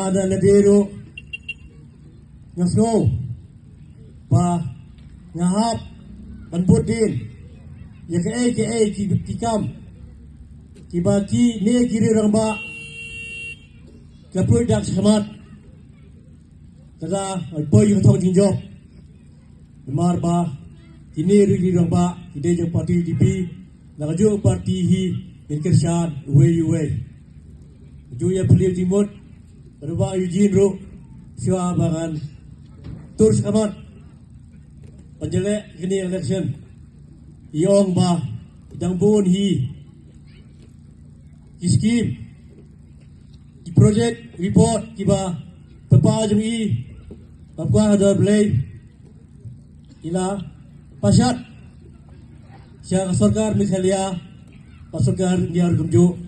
ada ladero ngasno pa ngahap panputin ya ke ki kam ki baki ne kiri ramba kapur dak samat kada poy yung thong jinjo mar ba kini ri ramba ide jeng parti DP nagajo parti hi inkersan uwe juya beliau timut berba Eugene ro siwa bangan tur samat panjele kini election iong ba dang bon hi iskim di project report kiba papa jeng i papwa ada blame ila pasat siya sarkar misalia pasarkar niar gumjo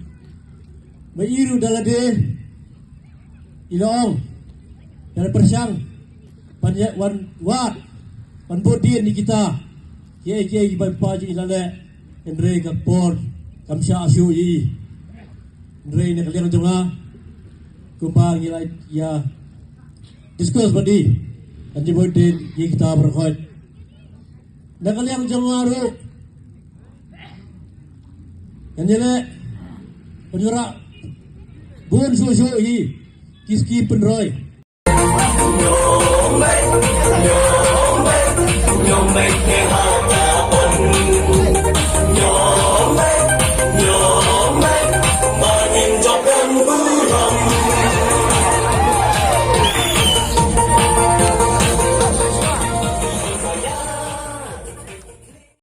Mairu dalade ilong dan persang panjat wan wat panbodian ni kita ye iban paji ilaleendre kapor kamsha asyu iendre ne kalian jonga kumpang ilai ya discuss badi anji bodin ye kita berkhot na kalian jonga ru anjele penjura Bun susu hi kiski penroy. You'll make it home.